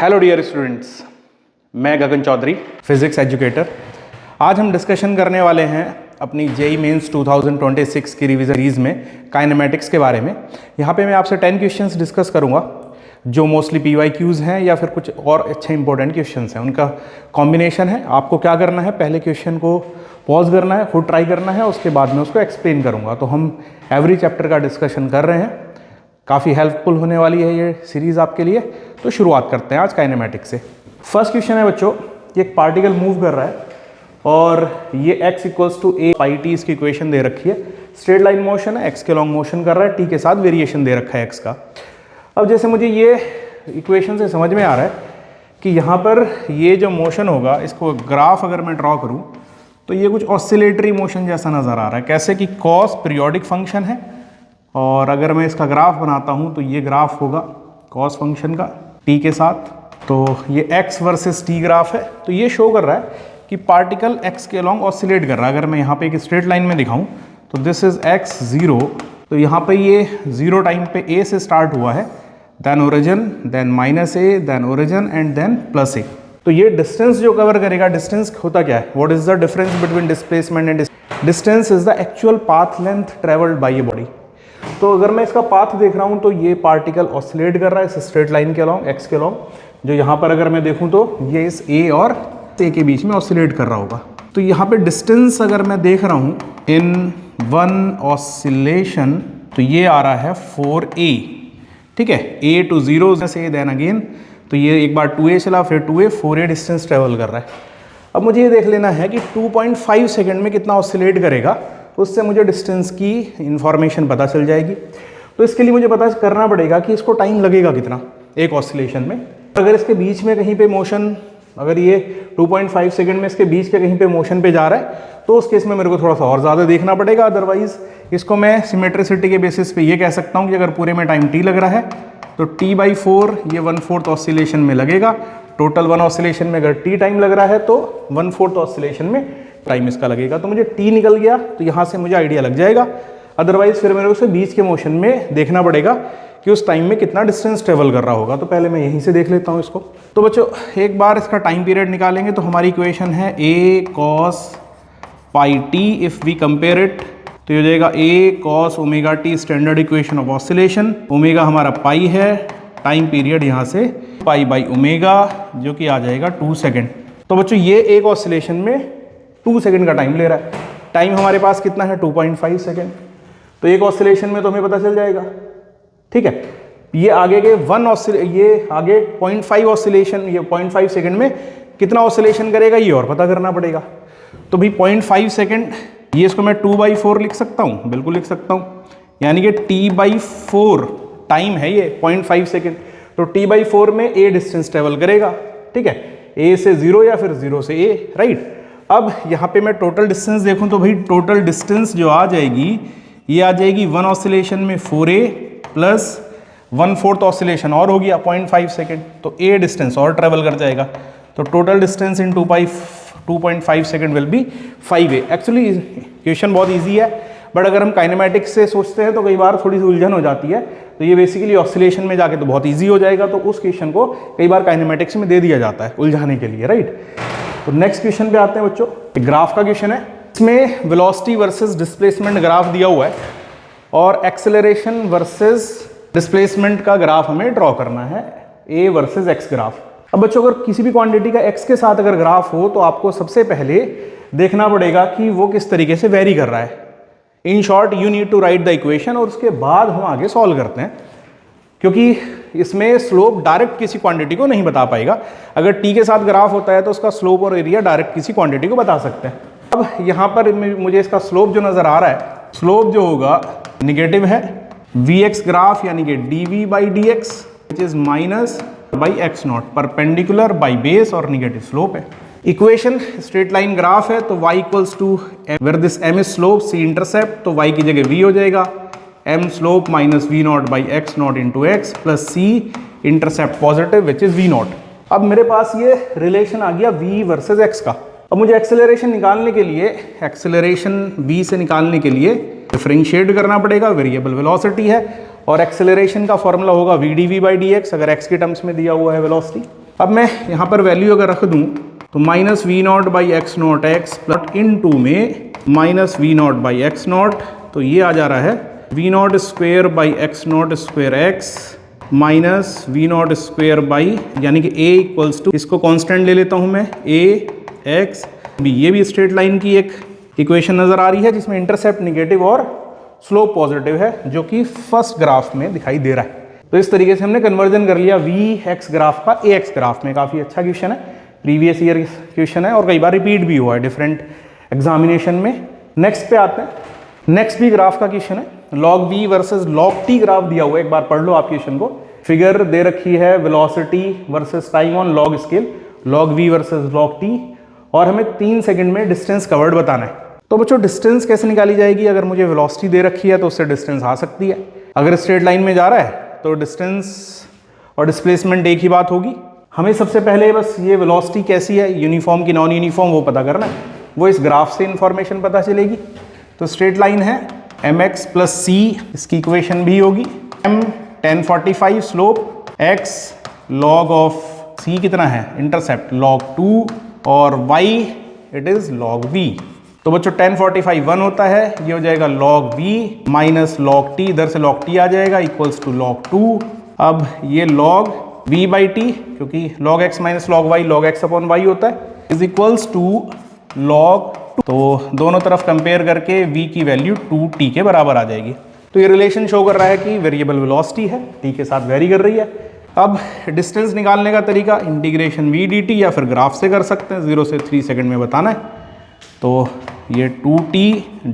Hello dear students, मैं गगन Chaudhary, physics educator. आज हम डिस्कशन करने वाले हैं अपनी जेईई मेंस 2026 की रिवीजन सीरीज में काइनेमेटिक्स के बारे में। यहाँ पे मैं आपसे 10 क्वेश्चंस डिस्कस करूँगा जो मोस्टली पीवाईक्यूज़ हैं या फिर कुछ और अच्छे इंपॉर्टेंट क्वेश्चंस हैं। उनका कॉम्बिनेशन है। आपको क्या करना है, पहले क्वेश्चन को पॉज करना है, खुद ट्राई करना है, उसके बाद में उसको एक्सप्लेन करूँगा। तो हम एवरी चैप्टर का डिस्कशन कर रहे हैं। काफ़ी हेल्पफुल होने वाली है ये सीरीज़ आपके लिए। तो शुरुआत करते हैं आज काइनेमेटिक्स से। फर्स्ट क्वेश्चन है बच्चों, ये एक पार्टिकल मूव कर रहा है और ये x equals to a pi t इसकी इक्वेशन दे रखी है। स्ट्रेट लाइन मोशन है, x के लॉन्ग मोशन कर रहा है, t के साथ वेरिएशन दे रखा है x का। अब जैसे मुझे ये इक्वेशन से समझ में आ रहा है कि यहाँ पर ये जो मोशन होगा, इसको ग्राफ अगर मैं ड्रॉ करूँ तो ये कुछ ऑसिलेटरी मोशन जैसा नज़र आ रहा है। कैसे कि कॉस पीरियोडिक फंक्शन है और अगर मैं इसका ग्राफ बनाता हूँ तो ये ग्राफ होगा कॉस फंक्शन का t के साथ। तो ये x वर्सेस t ग्राफ है। तो ये शो कर रहा है कि पार्टिकल x के अलॉन्ग ऑसिलेट कर रहा है। अगर मैं यहाँ पे एक स्ट्रेट लाइन में दिखाऊं तो दिस इज x 0। तो यहाँ पे ये 0 टाइम पे a से स्टार्ट हुआ है, then origin, then minus a, then origin and then plus a। तो ये डिस्टेंस जो कवर करेगा, डिस्टेंस होता क्या है, what is the difference between displacement and distance is the actual path length travelled by a body. तो अगर मैं इसका पाथ देख रहा हूँ तो ये पार्टिकल ऑसिलेट कर रहा है इस स्ट्रेट लाइन के अलॉन्ग, x के अलॉन्ग। जो यहाँ पर अगर मैं देखूँ तो ये इस a और a के बीच में ऑसिलेट कर रहा होगा। तो यहाँ पे डिस्टेंस अगर मैं देख रहा हूँ इन वन ऑसिलेशन, तो ये आ रहा है 4a। ठीक है, a to 0 से देन अगेन, तो ये एक बार 2a चला, फिर 2a, 4a डिस्टेंस ट्रेवल कर रहा है। अब मुझे ये देख लेना है कि 2.5 सेकेंड में कितना ऑसिलेट करेगा, उससे मुझे डिस्टेंस की इंफॉर्मेशन पता चल जाएगी। तो इसके लिए मुझे पता करना पड़ेगा कि इसको टाइम लगेगा कितना एक ऑसिलेशन में। अगर इसके बीच में कहीं पे मोशन, अगर ये 2.5 सेकंड में इसके बीच के कहीं पे मोशन पे जा रहा है तो उस केस में मेरे को थोड़ा सा और ज़्यादा देखना पड़ेगा। अदरवाइज इसको मैं सिमेट्रिसिटी के बेसिस पे ये कह सकता हूँ कि अगर पूरे में टाइम t लग रहा है तो t/4 ये 1/4 ऑसिलेशन में लगेगा। टोटल 1 ऑसिलेशन में अगर t टाइम लग रहा है तो 1/4 ऑसिलेशन में टाइम इसका लगेगा। तो मुझे t निकल गया तो यहाँ से मुझे आइडिया लग जाएगा। अदरवाइज फिर मेरे को बीच के मोशन में देखना पड़ेगा कि उस टाइम में कितना डिस्टेंस ट्रेवल कर रहा होगा। तो पहले मैं यहीं से देख लेता हूँ इसको। तो बच्चों एक बार इसका टाइम पीरियड निकालेंगे तो हमारी इक्वेशन है a cos pi t. If we compare it तो ये हो जाएगा a cos omega t, standard equation of oscillation. Omega हमारा पाई है, टाइम पीरियड यहाँ से पाई बाई ओमेगा जो कि आ जाएगा 2 सेकेंड। तो बच्चों ये एक ऑसिलेशन में 2 सेकेंड का टाइम ले रहा है। टाइम हमारे पास कितना है, 2.5 सेकेंड। तो एक ऑसिलेशन में तो हमें पता चल जाएगा। ठीक है, ये आगे के ये आगे 0.5 ऑसिलेशन, ये 0.5 सेकेंड में कितना ऑसिलेशन करेगा ये और पता करना पड़ेगा। तो भाई 0.5 सेकेंड, ये इसको मैं 2/4 लिख सकता हूँ, बिल्कुल लिख सकता हूँ। यानी कि t/4 टाइम है ये 0.5 सेकेंड। तो t/4 में a डिस्टेंस ट्रेवल करेगा। ठीक है, a से 0 या फिर 0 से a, राइट। अब यहाँ पे मैं टोटल डिस्टेंस देखूँ तो भाई टोटल डिस्टेंस जो आ जाएगी ये आ जाएगी 1 ऑसिलेशन में 4a प्लस 1/4 ऑसिलेशन और हो गया 0.5 सेकेंड। तो a डिस्टेंस और ट्रेवल कर जाएगा। तो total distance in 2.5 second will be 5a। Actually question बहुत ईजी है, बट अगर हम काइनेमेटिक्स से सोचते हैं तो कई बार थोड़ी सी उलझन हो जाती है। तो ये बेसिकली ऑसिलेशन में जाके तो बहुत ईजी हो जाएगा। तो उस क्वेश्चन को कई बार काइनेमेटिक्स में दे दिया जाता है उलझाने के लिए, राइट। तो नेक्स्ट क्वेश्चन पे आते हैं बच्चों। ग्राफ का क्वेश्चन है, इसमें वेलोसिटी वर्सेस डिस्प्लेसमेंट ग्राफ दिया हुआ है और एक्सेलरेशन वर्सेस डिस्प्लेसमेंट का ग्राफ हमें ड्रॉ करना है, a वर्सेस x ग्राफ। अब बच्चों अगर किसी भी क्वांटिटी का x के साथ अगर ग्राफ हो तो आपको सबसे पहले देखना पड़ेगा कि वो किस तरीके से वेरी कर रहा है। In short you need to write the equation और उसके बाद हम आगे सॉल्व करते हैं, क्योंकि इसमें स्लोप डायरेक्ट किसी क्वांटिटी को नहीं बता पाएगा। अगर t के साथ ग्राफ होता है तो उसका स्लोप और एरिया डायरेक्ट किसी क्वांटिटी को बता सकते हैं। अब यहाँ पर मुझे इसका स्लोप जो नज़र आ रहा है, स्लोप जो होगा निगेटिव है। vx ग्राफ यानी कि dv/dx which is minus by x naught, perpendicular by base और निगेटिव स्लोप है। इक्वेशन स्ट्रेट लाइन ग्राफ है तो y equals to where this m is slope, c intercept, तो y की जगह v हो जाएगा, m slope minus v naught by x naught into x plus c intercept positive which is v naught. अब मेरे पास ये रिलेशन आ गया v versus x का। अब मुझे एक्सेलरेशन निकालने के लिए, एक्सेलरेशन v से निकालने के लिए डिफरेंशिएट करना पड़ेगा, वेरिएबल वेलोसिटी है और एक्सेलरेशन का फॉर्मूला होगा v dv/dx अगर x के टर्म्स में दिया हुआ है वेलोसिटी। अब मैं यहाँ पर वैल्यू अगर रख दूँ तो minus v not by x not x plus into में minus v not by x not, तो ये आ जा रहा है v not square by x not square x minus v not square by, यानी कि a इक्वल्स टू, इसको कांस्टेंट ले लेता हूँ मैं, a एक्स बी। ये भी स्ट्रेट लाइन की एक इक्वेशन नज़र आ रही है जिसमें इंटरसेप्ट निगेटिव और स्लोप पॉजिटिव है, जो कि फर्स्ट ग्राफ में दिखाई दे रहा है। तो इस तरीके से हमने कन्वर्जन कर लिया वी एक्स ग्राफ का ए एक्स ग्राफ में। काफ़ी अच्छा क्वेश्चन है, प्रीवियस ईयर क्वेश्चन है और कई बार रिपीट भी हुआ है डिफरेंट एग्जामिनेशन में। नेक्स्ट पे आते हैं, नेक्स्ट भी ग्राफ का क्वेश्चन है, log V versus log T graph दिया हुआ है। एक बार पढ़ लो आप क्वेश्चन को। फिगर दे रखी है velocity versus time on log scale, log V versus log T, और हमें 3 सेकंड में डिस्टेंस कवर्ड बताना है। तो बच्चों डिस्टेंस कैसे निकाली जाएगी? अगर मुझे वेलोसिटी दे रखी है तो उससे डिस्टेंस आ सकती है। अगर स्ट्रेट लाइन में जा रहा है तो डिस्टेंस और डिस्प्लेसमेंट एक ही बात होगी। हमें सबसे पहले बस ये वेलोसिटी कैसी है, यूनिफॉर्म की नॉन यूनिफॉर्म, वो पता करना है। वो इस ग्राफ से इंफॉर्मेशन पता चलेगी। तो स्ट्रेट लाइन है mx प्लस सी, इसकी इक्वेशन भी होगी m 1045 slope, x log of c कितना है इंटरसेप्ट log 2 और y it is log v। तो बच्चों 1045 1 होता है, ये हो जाएगा log v minus log t, इधर से log t आ जाएगा इक्वल्स टू log 2। अब ये log v बाई टी, क्योंकि log x minus log y log x upon y होता है, इज इक्वल्स टू log 2। तो दोनों तरफ कंपेयर करके v की वैल्यू 2t के बराबर आ जाएगी। तो ये रिलेशन शो कर रहा है कि वेरिएबल वेलोसिटी है, t के साथ वेरी कर रही है। अब डिस्टेंस निकालने का तरीका इंटीग्रेशन v dt या फिर ग्राफ से कर सकते हैं, 0 से 3 सेकंड में बताना है। तो ये 2t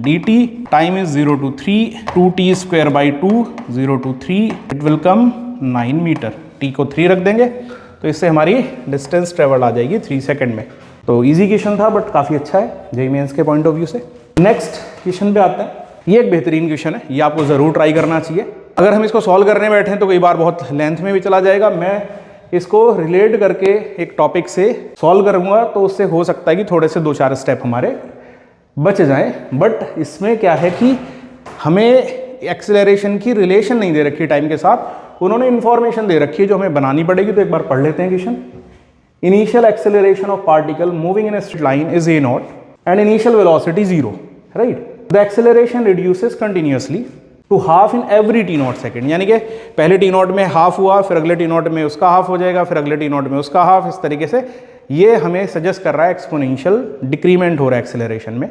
dt, time is 0 to 3, 2t square by 2, 0 to 3, it will come 9 metre. t को 3 रख देंगे तो इससे हमारी डिस्टेंस ट्रेवल आ जाएगी 3 सेकंड में। तो इजी क्वेश्चन था बट काफ़ी अच्छा है जेईई मेंस के पॉइंट ऑफ व्यू से। नेक्स्ट क्वेश्चन पे आते हैं। ये एक बेहतरीन क्वेश्चन है, ये आपको ज़रूर ट्राई करना चाहिए। अगर हम इसको सॉल्व करने बैठे हैं तो कई बार बहुत लेंथ में भी चला जाएगा। मैं इसको रिलेट करके एक टॉपिक से सॉल्व करूँगा तो उससे हो सकता है कि थोड़े से 2-4 स्टेप हमारे बच जाएँ। बट इसमें क्या है कि हमें एक्सेलरेशन की रिलेशन नहीं दे रखी टाइम के साथ, उन्होंने इन्फॉर्मेशन दे रखी है जो हमें बनानी पड़ेगी। तो एक बार पढ़ लेते हैं question. Initial acceleration of particle moving in a straight line is a naught and initial velocity 0, right? The acceleration reduces continuously to half in every t naught second, यानी कि पहले t naught में हाफ हुआ, फिर अगले t naught में उसका half हो जाएगा, फिर अगले t naught में उसका हाफ। इस तरीके से ये हमें सजेस्ट कर रहा है एक्सपोनेंशियल डिक्रीमेंट हो रहा है एक्सेलरेशन में।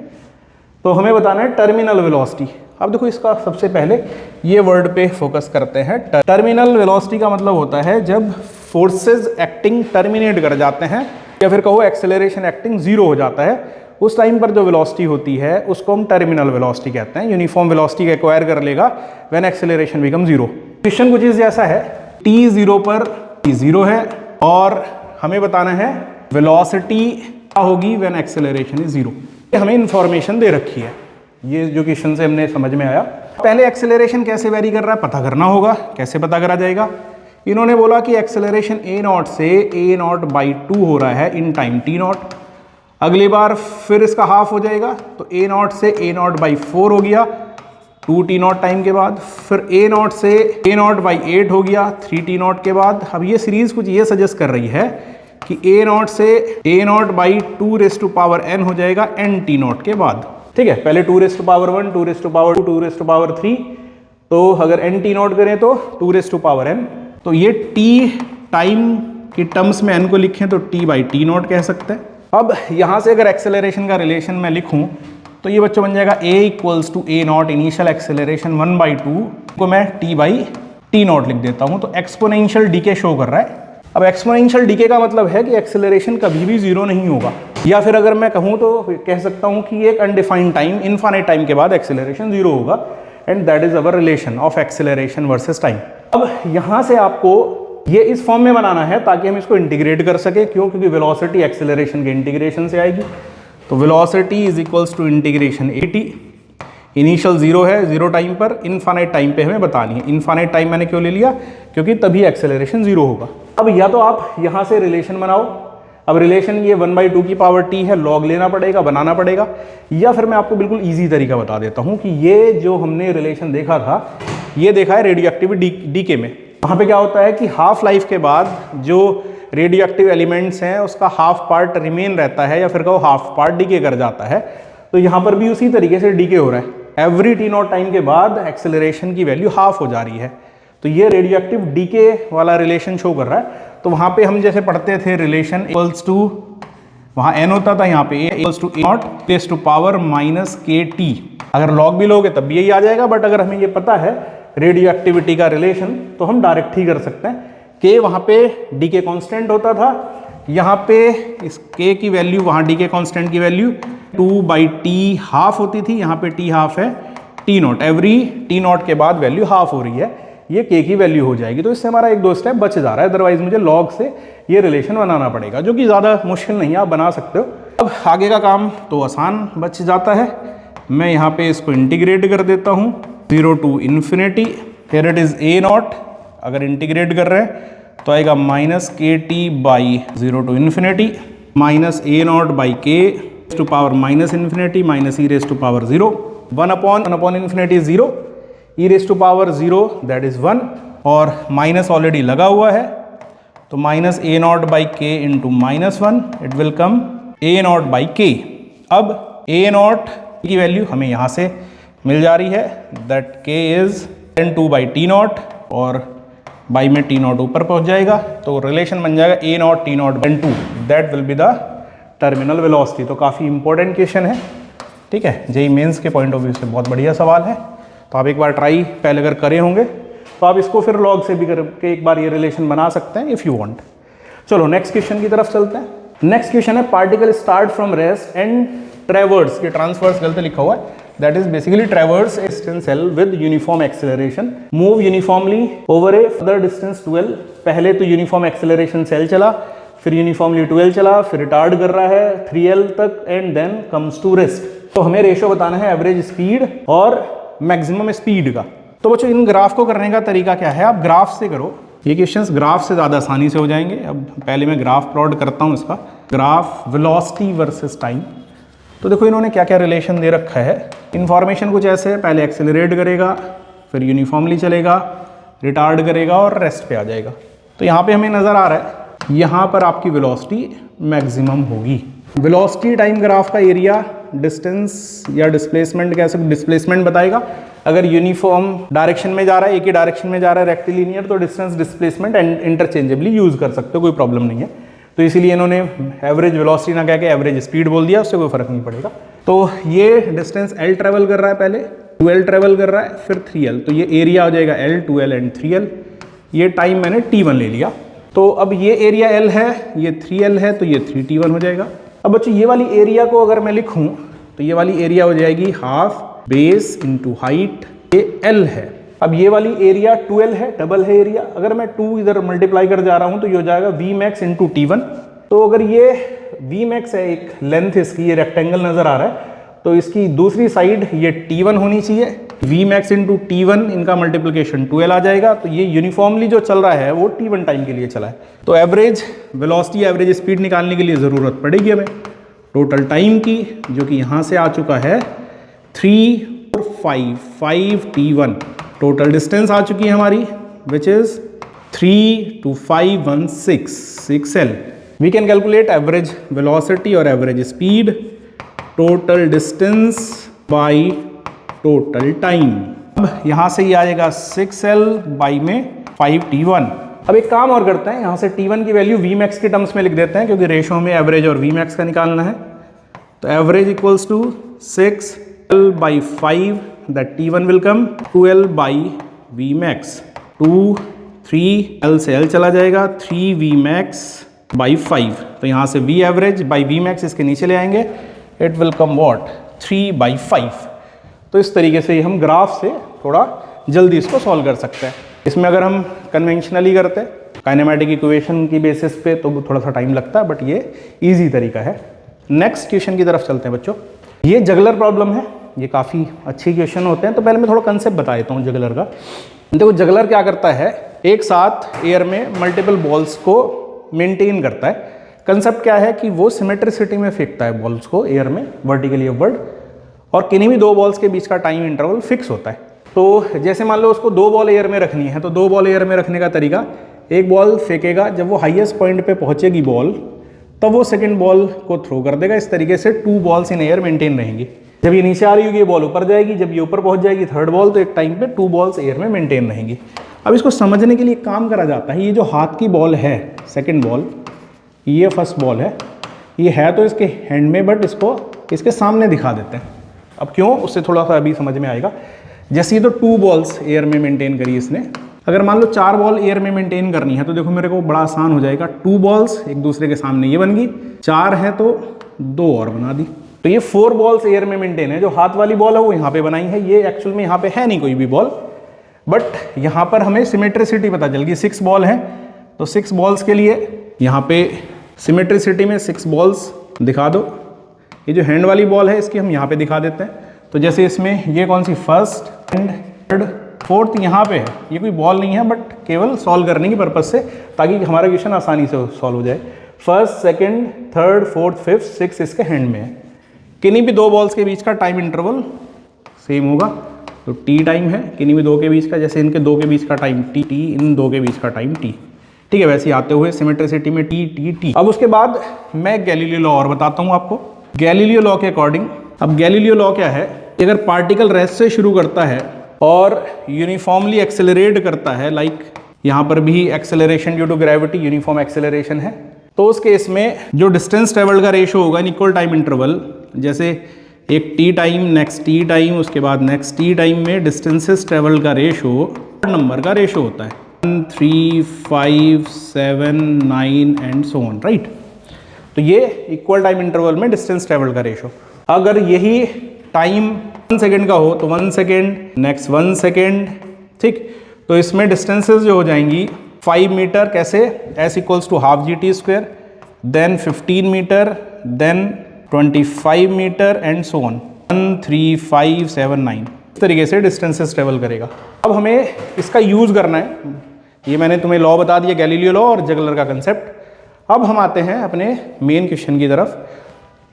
तो हमें बताना है टर्मिनल वेलोसिटी। अब देखो इसका सबसे पहले ये वर्ड पे फोकस करते हैं। टर्मिनल वेलोसिटी का मतलब होता है जब फोर्सेस एक्टिंग टर्मिनेट कर जाते हैं, या फिर कहो एक्सेलरेशन एक्टिंग 0 हो जाता है, उस टाइम पर जो वेलोसिटी होती है उसको हम टर्मिनल वेलोसिटी कहते हैं। यूनिफॉर्म वेलोसिटी एक्वायर कर लेगा व्हेन एक्सेलरेशन बिकम 0। क्वेश्चन कुछ चीज़ ऐसा है, t 0 पर t 0 है और हमें बताना है वेलोसिटी क्या होगी व्हेन एक्सेलरेशन इज 0। हमें इंफॉर्मेशन दे रखी है, ये जो क्वेश्चन से हमने समझ में आया। पहले एक्सेलरेशन कैसे वेरी कर रहा है पता करना होगा। कैसे पता करा जाएगा? इन्होंने बोला कि एक्सेलरेशन a नॉट से a नॉट बाई 2 हो रहा है इन टाइम t नॉट। अगली बार फिर इसका हाफ हो जाएगा तो a नॉट से a नॉट बाई 4 हो गया 2t नॉट टाइम के बाद। फिर a नॉट से a नॉट बाई 8 हो गया 3t नॉट के बाद। अब ये सीरीज कुछ ये सजेस्ट कर रही है कि a नॉट से a not by 2 raise to power n हो जाएगा n t नॉट के बाद। ठीक है, पहले 2 raise to power 1, 2 raise to power 2, 2 raise to power 3, तो अगर n t नॉट करें तो 2 रेज़ टू पावर n। तो ये t टाइम की टर्म्स में n को लिखें तो t बाई टी नॉट कह सकते हैं। अब यहाँ से अगर एक्सेलरेशन का रिलेशन मैं लिखूँ तो ये बच्चों बन जाएगा a equals to a naught initial acceleration 1/2 को मैं t बाई टी नॉट लिख देता हूँ। तो एक्सपोनेंशियल डीके शो कर रहा है। अब एक्सपोनेंशियल डीके का मतलब है कि एक्सेलरेशन कभी भी 0 नहीं होगा, या फिर अगर मैं कहूँ तो कह सकता हूँ कि एक अनडिफाइंड टाइम, इनफाइनाइट टाइम के बाद एक्सेलरेशन 0 होगा, and that is our relation of acceleration versus time. अब यहाँ से आपको ये इस फॉर्म में बनाना है ताकि हम इसको इंटीग्रेट कर सके। क्यों? क्योंकि वेलोसिटी एक्सेलरेशन के इंटीग्रेशन से आएगी। तो velocity is equals to integration at। Initial 0 है, 0 टाइम पर, इनफाइनाइट टाइम पे हमें बतानी है। इनफाइनाइट टाइम मैंने क्यों ले लिया? क्योंकि तभी एक्सेलरेशन 0 होगा। अब या तो आप यहाँ से रिलेशन बनाओ। अब रिलेशन ये 1/2 की पावर t है, लॉग लेना पड़ेगा, बनाना पड़ेगा, या फिर मैं आपको बिल्कुल ईजी तरीका बता देता हूँ कि ये जो हमने रिलेशन देखा था, ये देखा है रेडियो एक्टिव डीके में। वहाँ पे क्या होता है कि हाफ लाइफ के बाद जो रेडियो एक्टिव एलिमेंट्स हैं उसका हाफ पार्ट रिमेन रहता है या फिर कहो हाफ पार्ट डीके कर जाता है, तो यहाँ पर भी उसी तरीके से डीके हो रहा है। एवरी टी नॉट टाइम के बाद एक्सेलरेशन की वैल्यू हाफ हो जा रही है, तो ये रेडियो एक्टिव डीके वाला रिलेशन शो कर रहा है। तो वहाँ पे हम जैसे पढ़ते थे रिलेशन इक्वल्स टू, वहाँ n होता था, यहाँ पे a equals to a naught raise to power minus kt। अगर लॉग भी लोगे तब भी यही आ जाएगा, बट अगर हमें ये पता है रेडियो एक्टिविटी का रिलेशन तो हम डायरेक्ट ही कर सकते हैं। k वहाँ पे डीके कांस्टेंट होता था, यहाँ पे इस k की वैल्यू, वहाँ डीके कांस्टेंट की वैल्यू 2/t हाफ होती थी, यहाँ पे t हाफ है t not. Every t not के बाद वैल्यू हाफ हो रही है, ये k की वैल्यू हो जाएगी। तो इससे हमारा एक दो स्टेप बच जा रहा है, अदरवाइज मुझे लॉग से ये रिलेशन बनाना पड़ेगा, जो कि ज़्यादा मुश्किल नहीं है, आप बना सकते हो। अब आगे का काम तो आसान बच जाता है। मैं यहाँ पे इसको इंटीग्रेट कर देता हूँ 0 टू इन्फिनिटी, फिर इट इज़ a नॉट। अगर इंटीग्रेट कर रहे हैं तो आएगा minus kt/0 to infinity minus a not by k to power minus infinity minus e raise to power 0, 1 upon infinity 0, e raise to power 0 that is 1, और minus already लगा हुआ है, तो minus a not by k into minus 1, it will come a not by के। अब a not की value हमें यहाँ से मिल जा रही है, that k is 2/t not, और बाई में t नॉट ऊपर पहुँच जाएगा, तो रिलेशन बन जाएगा a not t not n2, that will be the terminal velocity. तो काफ़ी इंपॉर्टेंट क्वेश्चन है, ठीक है, जेईई मेंस के पॉइंट ऑफ व्यू से बहुत बढ़िया सवाल है। तो आप एक बार ट्राई पहले अगर करे होंगे तो आप इसको फिर लॉग से भी करके एक बार ये रिलेशन बना सकते हैं इफ़ यू वांट। चलो नेक्स्ट क्वेश्चन की तरफ चलते हैं। नेक्स्ट क्वेश्चन है particle start from rest and ट्रेवर्स, ये ट्रांसवर्स गलत लिखा हुआ है, that is basically ट्रेवर्स A distance l with uniform acceleration, move uniformly over A further distance 12। पहले तो यूनिफॉर्म एक्सेलरेशन से l चला, फिर यूनिफॉर्मली 12 चला, फिर रिटार्ड कर रहा है 3l तक, and then comes to rest. तो हमें रेशो बताना है एवरेज स्पीड और मैक्सिमम स्पीड का। तो बच्चों इन ग्राफ को करने का तरीका क्या है, आप ग्राफ से करो, ये क्वेश्चंस ग्राफ से ज़्यादा आसानी से हो जाएंगे। अब पहले मैं ग्राफ प्लॉट करता हूँ इसका, ग्राफ वेलोसिटी वर्सेस टाइम। तो देखो इन्होंने क्या क्या रिलेशन दे रखा है। इन्फॉर्मेशन कुछ ऐसे है, पहले एक्सेलरेट करेगा, फिर यूनिफॉर्मली चलेगा, रिटार्ड करेगा और रेस्ट पे आ जाएगा। तो यहाँ पे हमें नज़र आ रहा है यहाँ पर आपकी वेलोसिटी मैक्सिमम होगी। वेलोसिटी टाइम ग्राफ का एरिया डिस्टेंस या डिस्प्लेसमेंट कह सकते, डिस्प्लेसमेंट बताएगा। अगर यूनिफॉर्म डायरेक्शन में जा रहा है, एक ही डायरेक्शन में जा रहा है रेक्टिलिनियर, तो डिस्टेंस डिस्प्लेसमेंट इंटरचेंजेबली यूज़ कर सकते हो, कोई प्रॉब्लम नहीं है। तो इसीलिए इन्होंने एवरेज वेलोसिटी ना कह के एवरेज स्पीड बोल दिया, उससे कोई फर्क नहीं पड़ेगा। तो ये डिस्टेंस l ट्रेवल कर रहा है, पहले 2l ट्रेवल कर रहा है, फिर 3l, तो ये एरिया हो जाएगा l, 2l एंड 3l। ये टाइम मैंने t1 ले लिया, तो अब ये एरिया l है, ये 3l है, तो ये 3t1 हो जाएगा। अब बच्चों ये वाली एरिया को अगर मैं लिखूं तो ये वाली एरिया हो जाएगी हाफ बेस इंटू हाइट, ये l है। अब ये वाली एरिया 2l है, डबल है एरिया, अगर मैं 2 इधर मल्टीप्लाई कर जा रहा हूं तो ये हो जाएगा v max इंटू t1। तो अगर ये v max है, एक लेंथ इसकी, ये रेक्टेंगल नजर आ रहा है, तो इसकी दूसरी साइड ये t1 होनी चाहिए। v max इंटू t1 इनका मल्टीप्लिकेशन 2l आ जाएगा, तो ये यूनिफॉर्मली जो चल रहा है वो t1 टाइम के लिए चला है। तो एवरेज वेलोसिटी, एवरेज स्पीड निकालने के लिए ज़रूरत पड़ेगी हमें टोटल टाइम की, जो कि यहाँ से आ चुका है 3 और 5 t1। टोटल डिस्टेंस आ चुकी है हमारी which is 3 to 5 1 6l। We can calculate average velocity और average speed, total distance by total time. अब यहाँ से ये आएगा 6l बाई में 5t1। अब एक काम और करते हैं, यहाँ से t1 की वैल्यू v max के टर्म्स में लिख देते हैं, क्योंकि रेशो में एवरेज और v max का निकालना है। तो average equals to 6l by 5, that t1 will come 2l by v max। 2 3l से l चला जाएगा, 3v max बाई 5। तो यहाँ से v average by v max इसके नीचे ले आएंगे, इट विल कम वॉट 3/5। तो इस तरीके से हम ग्राफ से थोड़ा जल्दी इसको सॉल्व कर सकते हैं। इसमें अगर हम कन्वेंशनली करते काइनेमेटिक इक्वेशन की बेसिस पे तो थोड़ा सा टाइम लगता है, बट ये इजी तरीका है। नेक्स्ट क्वेश्चन की तरफ चलते हैं बच्चों। ये जगलर प्रॉब्लम है, ये काफ़ी अच्छे क्वेश्चन होते हैं। तो पहले मैं थोड़ा कंसेप्ट बता देता हूँ जगलर का। देखो जगलर क्या करता है, एक साथ एयर में मल्टीपल बॉल्स को मेंटेन करता है। कंसेप्ट क्या है कि वो सिमेट्रिसिटी में फेंकता है बॉल्स को एयर में वर्टिकली अपवर्ड, और किन्हीं भी दो बॉल्स के बीच का टाइम इंटरवल फिक्स होता है। तो जैसे मान लो उसको 2 बॉल एयर में रखनी है, तो 2 बॉल एयर में रखने का तरीका एक बॉल फेंकेगा, जब वो हाईएस्ट पॉइंट पे पहुंचेगी बॉल, तब वो सेकंड बॉल को थ्रो कर देगा। इस तरीके से 2 बॉल्स इन एयर मेंटेन रहेंगी। जब ये नीचे आ रही होगी ये बॉल ऊपर जाएगी, जब ये ऊपर पहुंच जाएगी थर्ड बॉल, तो एक टाइम पे 2 बॉल्स एयर में मेंटेन रहेंगी। अब इसको समझने के लिए काम करा जाता है, ये जो हाथ की बॉल है सेकंड बॉल, ये फर्स्ट बॉल है, ये है तो इसके हैंड में, बट इसको इसके सामने दिखा देते हैं। अब क्यों, उससे थोड़ा सा अभी समझ में आएगा। जैसे ये तो 2 बॉल्स एयर में मेंटेन करी इसने, अगर मान लो 4 बॉल एयर में मेंटेन करनी है तो देखो मेरे को बड़ा आसान हो जाएगा। 2 बॉल्स एक दूसरे के सामने ये बन गई, 4 है तो 2 और बना दी, तो ये 4 बॉल्स एयर में मेंटेन है। जो हाथ वाली बॉल है वो यहाँ पे बनाई है, ये एक्चुअल में यहाँ पे है नहीं कोई भी बॉल, बट यहाँ पर हमें सिमेट्रिसिटी पता चल गई। 6 बॉल है तो 6 बॉल्स के लिए यहाँ पे सिमेट्रिसिटी में 6 बॉल्स दिखा दो। ये जो हैंड वाली बॉल है इसकी हम यहाँ पे दिखा देते हैं। तो जैसे इसमें ये कौन सी, फर्स्ट एंड थर्ड फोर्थ यहाँ पे है, ये कोई बॉल नहीं है बट केवल सॉल्व करने की पर्पज से, ताकि हमारा क्वेश्चन आसानी से सॉल्व हो जाए। First, second, third, fourth, fifth, six इसके हैंड में है। किन्हीं भी 2 बॉल्स के बीच का टाइम इंटरवल सेम होगा, तो टी टाइम है। किन्हीं भी 2 के बीच का, जैसे इनके 2 के बीच का टाइम टी, इन 2 के बीच का टाइम टी, ठीक है। वैसे ही आते हुए सिमेट्रिसिटी में टी टी टी। अब उसके बाद मैं गैलीलियो लॉ और बताता हूँ आपको। गैलीलियो लॉ के अकॉर्डिंग, अब गैलीलियो लॉ क्या है, अगर पार्टिकल रेस्ट से शुरू करता है और यूनिफॉर्मली एक्सेलरेट करता है, लाइक यहाँ पर भी acceleration due to gravity, uniform acceleration है, तो उस केस में जो डिस्टेंस ट्रेवल का रेशो होगा इन इक्वल टाइम इंटरवल, जैसे एक T time, next T time, उसके बाद नेक्स्ट टी टाइम में डिस्टेंसेस ट्रेवल का रेशो नंबर का रेशो होता है 1, 3, 5, 7, 9 एंड सो ऑन, राइट। तो ये इक्वल टाइम इंटरवल में डिस्टेंस ट्रेवल का रेशो। अगर यही टाइम 1 सेकेंड का हो तो 1 सेकेंड, नेक्स्ट 1 सेकेंड, ठीक। तो इसमें डिस्टेंसेस जो हो जाएंगी 5 मीटर, कैसे, s equals to half g t square, then 15 metre, then 25 metre and so on, 1, 3, 5, 7, 9, इस तरीके से डिस्टेंसेस ट्रेवल करेगा। अब हमें इसका यूज़ करना है। ये मैंने तुम्हें लॉ बता दिया, गैलीलियो लॉ और जगलर का कंसेप्ट। अब हम आते हैं अपने मेन क्वेश्चन की तरफ।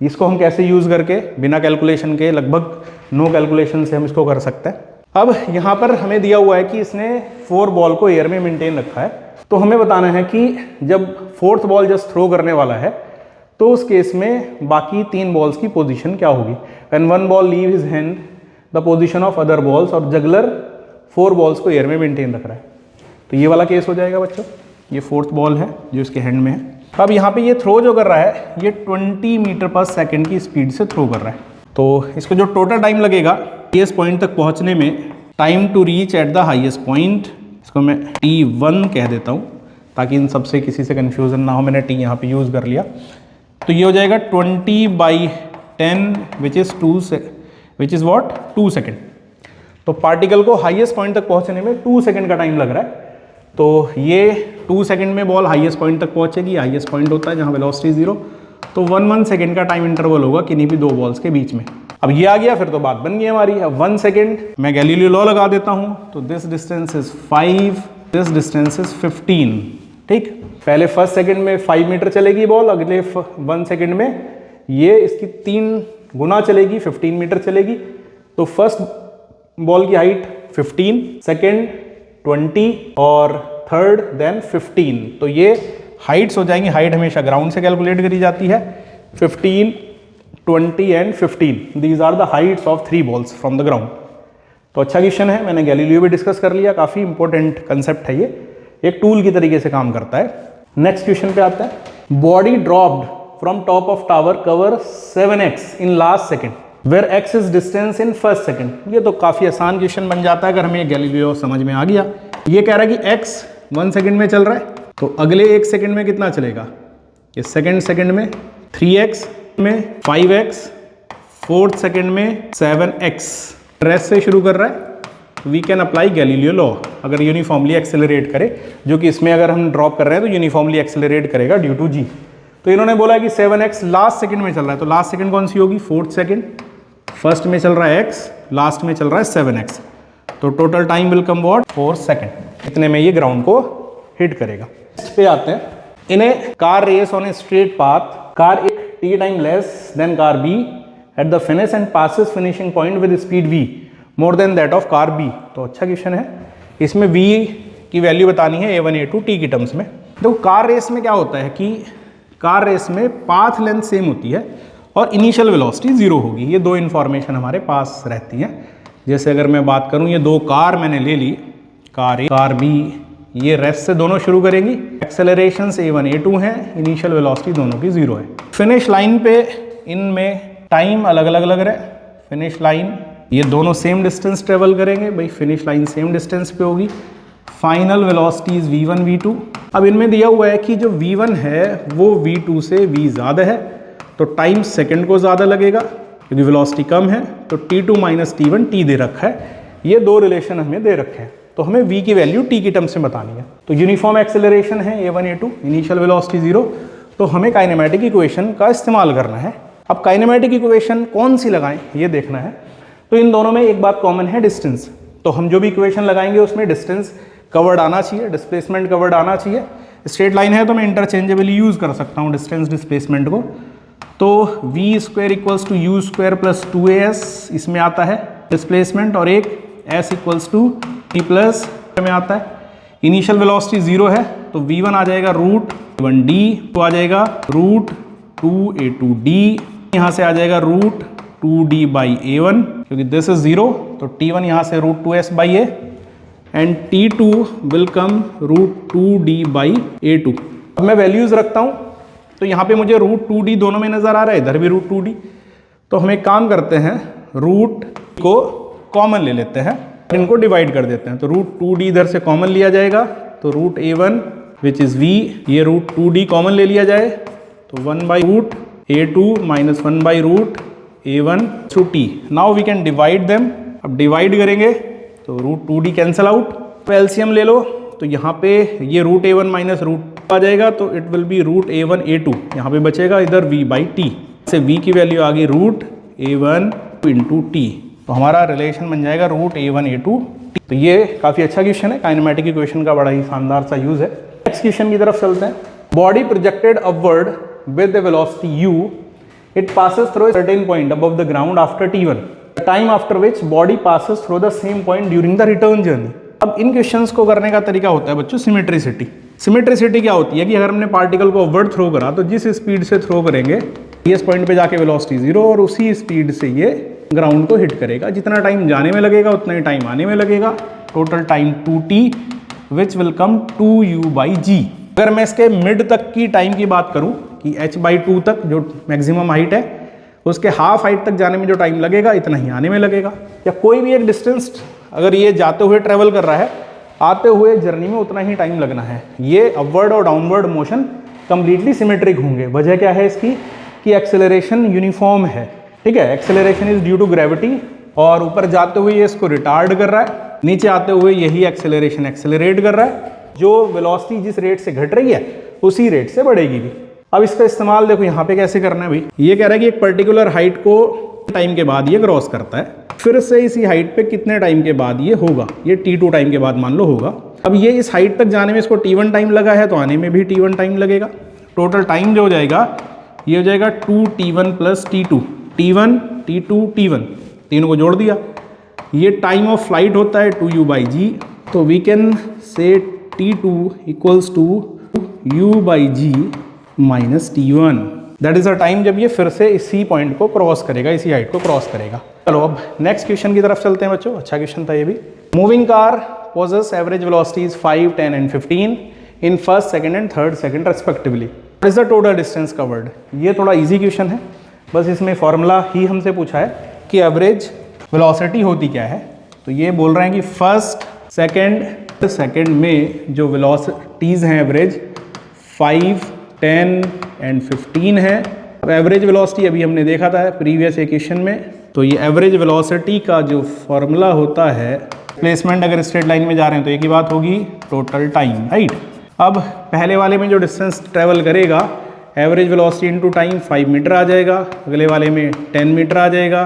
इसको हम कैसे यूज़ करके बिना कैलकुलेशन के, लगभग नो कैलकुलेशन से हम इसको कर सकते हैं। अब यहाँ पर हमें दिया हुआ है कि इसने 4 बॉल को एयर में मेंटेन रखा है, तो हमें बताना है कि जब 4th बॉल जस्ट थ्रो करने वाला है तो उस केस में बाकी 3 बॉल्स की पोजीशन क्या होगी। When 1 ball leave his hand, the position of other balls, और जगलर 4 बॉल्स को एयर में मेंटेन रख रहा है, तो ये वाला केस हो जाएगा बच्चों। ये 4th बॉल है जो इसके हैंड में है। अब यहाँ पे ये थ्रो जो कर रहा है ये 20 मीटर पर सेकेंड की स्पीड से थ्रो कर रहा है, तो इसको जो टोटल टाइम लगेगा हाईएस्ट पॉइंट तक पहुँचने में, time to reach at the highest point, इसको मैं T1 कह देता हूँ ताकि इन सबसे किसी से कन्फ्यूज़न ना हो। मैंने T यहाँ पे यूज़ कर लिया, तो ये हो जाएगा 20/10 विच इज़ वॉट 2 सेकेंड। तो पार्टिकल को हाईएस्ट पॉइंट तक पहुँचने में 2 सेकेंड का टाइम लग रहा है। तो ये 2 सेकेंड में बॉल हाईएस्ट पॉइंट तक पहुंचेगी। हाईएस्ट पॉइंट होता है जहां वेलोसिटी 0, तो 1 सेकेंड का टाइम इंटरवल होगा किन्हीं भी 2 बॉल्स के बीच में। अब ये आ गया, फिर तो बात बन गई हमारी। अब 1 सेकेंड मैं गैलीलियो लॉ लगा देता हूं, तो this distance is 5, this distance is 15, ठीक। पहले फर्स्ट सेकेंड में 5 मीटर चलेगी बॉल, अगले 1 सेकेंड में ये इसकी 3 गुना चलेगी, 15 मीटर चलेगी। तो फर्स्ट बॉल की हाइट 15, सेकेंड 20 और थर्ड देन 15, तो ये हाइट्स हो जाएंगी। हाइट हमेशा ग्राउंड से कैलकुलेट करी जाती है। 15, 20 and 15, these are the heights of 3 balls from the ground. तो अच्छा क्वेश्चन है, मैंने गैलीलियो भी डिस्कस कर लिया, काफ़ी इंपॉर्टेंट कंसेप्ट है ये, एक टूल की तरीके से काम करता है। नेक्स्ट क्वेश्चन पे आता है। Body dropped from top of tower cover 7x in last second where x is distance in first second. ये तो काफ़ी आसान क्वेश्चन बन जाता है अगर हमें गैलीलियो समझ में आ गया। ये कह रहा है कि x 1 सेकेंड में चल रहा है, तो अगले 1 सेकेंड में कितना चलेगा, ये सेकेंड में 3x में 5x, 4th सेकेंड में 7x। रेस्ट से शुरू कर रहा है, we can apply Galileo law. अगर यूनिफॉर्मली एक्सेलरेट करे, जो कि इसमें अगर हम ड्रॉप कर रहे हैं तो यूनिफॉर्मली एक्सेलरेट करेगा ड्यू टू g। तो इन्होंने बोला कि 7x लास्ट सेकेंड में चल रहा है, तो लास्ट सेकेंड कौन सी होगी, 4th सेकेंड। फर्स्ट में चल रहा है x, लास्ट में चल रहा है 7x, तो total time will come what 4 second. इतने में ये ग्राउंड को हिट करेगा। इस पे आते हैं। In a car race on a straight path, car A t time less than car b at the finish and passes finishing point with speed v more than that of car b। तो अच्छा question है। इसमें v की value बतानी है A1 A2 t की terms में। तो कार रेस में क्या होता है कि कार रेस में पाथ लेंथ सेम होती है और इनिशियल वेलोसिटी 0 होगी। ये दो इन्फॉर्मेशन हमारे पास रहती हैं। जैसे अगर मैं बात करूं, ये दो कार मैंने ले ली, कार ए कार बी, ये रेस से दोनों शुरू करेंगी, एक्सेलरेशन A1 A2 हैं, इनिशियल वेलोसिटी दोनों की 0 है। फिनिश लाइन पे इनमें टाइम अलग अलग लग रहा है। फिनिश लाइन ये दोनों सेम डिस्टेंस ट्रेवल करेंगे, भाई फिनिश लाइन सेम डिस्टेंस पे होगी। Final velocities V1 V2। अब इनमें दिया हुआ है कि जो V1 है वो V2 से V ज़्यादा है, तो टाइम सेकंड को ज़्यादा लगेगा क्योंकि वेलोसिटी कम है, तो T2 माइनस T1 T दे रखा है। ये दो रिलेशन हमें दे रखे हैं, तो हमें V की वैल्यू T की टर्म्स में बतानी है। तो यूनिफॉर्म एक्सेलरेशन है A1 A2, इनिशियल वेलोसिटी 0, तो हमें काइनेमेटिक इक्वेशन का इस्तेमाल करना है। अब काइनेमेटिक इक्वेशन कौन सी लगाएं ये देखना है। तो इन दोनों में एक बात कॉमन है, डिस्टेंस। तो हम जो भी इक्वेशन लगाएंगे उसमें डिस्टेंस कवर्ड आना चाहिए, डिस्प्लेसमेंट कवर्ड आना चाहिए। स्ट्रेट लाइन है तो मैं इंटरचेंजेबली यूज़ कर सकता हूँ डिस्टेंस डिस्प्लेसमेंट को। तो v square equals to u square plus 2as इसमें आता है डिस्प्लेसमेंट, और एक s equals to t plus में आता है। इनिशियल वेलोसिटी 0 है तो v1 आ जाएगा रूट 1d, तो आ जाएगा रूट 2a2d, यहाँ से आ जाएगा रूट 2d बाई a1, क्योंकि दिस इज 0 तो t1 यहाँ से root 2s by a and T2 will come root 2d by a2। अब मैं वैल्यूज़ रखता हूँ, तो यहाँ पे मुझे रूट 2d दोनों में नज़र आ रहा है, इधर भी रूट 2d। तो हम एक काम करते हैं, रूट को कॉमन ले लेते हैं, इनको डिवाइड कर देते हैं। तो रूट 2d इधर से कॉमन लिया जाएगा, तो root a1 which is v, ये रूट 2d कॉमन ले लिया जाए, तो 1 by root a2 minus 1 by root a1 through t। Now we can divide them. अब डिवाइड करेंगे तो रूट 2d कैंसिल आउट, तो एलसीएम ले लो, तो यहाँ पे ये रूट a1 माइनस रूट आ जाएगा, तो it will be root a1 a2, यहाँ पे बचेगा इधर v बाई टी, से v की वैल्यू आ गई रूट a1 इंटू टी, तो हमारा रिलेशन बन जाएगा रूट a1 a2। तो ये काफ़ी अच्छा क्वेश्चन है, काइनेमेटिक इक्वेशन का बड़ा ही शानदार सा यूज़ है। नेक्स्ट क्वेश्चन की तरफ चलते हैं। Body projected upward with the velocity u, it passes through a certain point above the ground after t1, the time after which body passes through the same point during the return journey। अब इन questions को करने का तरीका होता है बच्चों symmetricity. Symmetricity क्या होती है कि अगर हमने पार्टिकल को अपवर्ड थ्रो करा तो जिस स्पीड से थ्रो करेंगे इस पॉइंट पे जाके वेलोसिटी 0 और उसी स्पीड से ये ग्राउंड को हिट करेगा। जितना टाइम जाने में लगेगा उतना ही टाइम आने में लगेगा। Total time 2t which will come 2u by g. अगर मैं इसके मिड तक की टाइम की बात करूं कि h/2 तक जो मैक्सिमम हाइट है उसके हाफ हाइट तक जाने में जो टाइम लगेगा इतना ही आने में लगेगा। या कोई भी एक डिस्टेंस अगर ये जाते हुए ट्रेवल कर रहा है, आते हुए जर्नी में उतना ही टाइम लगना है। ये अपवर्ड और डाउनवर्ड मोशन कंप्लीटली सिमेट्रिक होंगे। वजह क्या है इसकी कि एक्सेलरेशन यूनिफॉर्म है, ठीक है। Acceleration is due to gravity, और ऊपर जाते हुए ये इसको रिटार्ड कर रहा है, नीचे आते हुए यही एक्सेलरेशन एक्सेलरेट कर रहा है। जो वेलोसिटी जिस रेट से घट रही है उसी रेट से बढ़ेगी भी। अब इसका इस्तेमाल देखो यहाँ पे कैसे करना है भाई। ये कह रहा है कि एक पर्टिकुलर हाइट को टाइम के बाद ये क्रॉस करता है, फिर से इसी हाइट पे कितने टाइम के बाद ये होगा, ये t2 टाइम के बाद मान लो होगा। अब ये इस हाइट तक जाने में इसको t1 टाइम लगा है, तो आने में भी t1 टाइम लगेगा। टोटल टाइम जो हो जाएगा ये हो जाएगा 2t1 plus t2, t1 t2 t1, तीनों को जोड़ दिया। ये टाइम ऑफ फ्लाइट होता है 2u बाई जी, तो we can say t2 equals to u by g minus t1। That is a time जब ये फिर से इसी पॉइंट को क्रॉस करेगा, इसी हाइट को क्रॉस करेगा। चलो अब नेक्स्ट क्वेश्चन की तरफ चलते हैं बच्चों। अच्छा क्वेश्चन था ये भी। Moving car possess average velocities 5, 10 and 15 in first, second and third second respectively. What is the total distance covered. ये थोड़ा इजी क्वेश्चन है, बस इसमें फॉर्मूला ही हमसे पूछा है कि एवरेज वेलोसिटी होती क्या है। तो ये बोल रहे हैं कि फर्स्ट सेकंड में जो वेलोसिटीज हैं एवरेज 5, 10 एंड 15 है। अब एवरेज वेलोसिटी अभी हमने देखा था प्रीवियस इक्वेशन में, तो ये एवरेज वेलोसिटी का जो फॉर्मूला होता है, प्लेसमेंट अगर स्ट्रेट लाइन में जा रहे हैं तो एक ही बात होगी, टोटल टाइम, राइट। अब पहले वाले में जो डिस्टेंस ट्रेवल करेगा average velocity into time 5 metre आ जाएगा, अगले वाले में 10 मीटर आ जाएगा,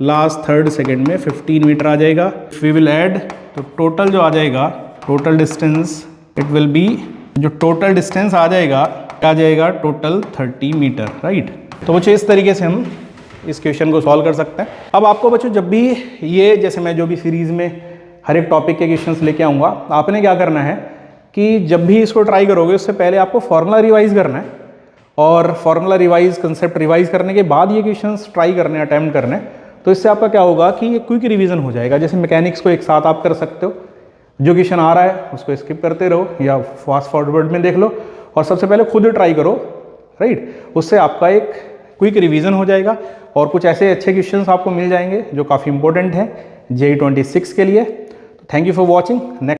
लास्ट थर्ड सेकेंड में 15 मीटर आ जाएगा। वी विल ऐड, तो टोटल जो आ जाएगा, total distance it will be, जो टोटल डिस्टेंस आ जाएगा टोटल 30 मीटर, राइट। तो बच्चों इस तरीके से हम इस क्वेश्चन को सॉल्व कर सकते हैं। अब आपको बच्चों जब भी ये, जैसे मैं जो भी सीरीज़ में हर एक टॉपिक के क्वेश्चंस लेके आऊँगा। आपने क्या करना है कि जब भी इसको ट्राई करोगे उससे पहले आपको फॉर्मूला रिवाइज करना है, और फॉर्मूला रिवाइज, कंसेप्ट रिवाइज करने के बाद ये क्वेश्चंस ट्राई करने, अटैम्प्ट करने। तो इससे आपका क्या होगा कि ये क्विक रिवीजन हो जाएगा। जैसे मैकेनिक्स को एक साथ आप कर सकते हो, जो क्वेश्चन आ रहा है उसको स्किप करते रहो या फास्ट फॉरवर्ड में देख लो और सबसे पहले खुद ट्राई करो, राइट। उससे आपका एक क्विक रिवीजन हो जाएगा और कुछ ऐसे अच्छे क्वेश्चंस आपको मिल जाएंगे जो काफ़ी इंपॉर्टेंट हैं JEE 26 के लिए। Thank you for watching. Next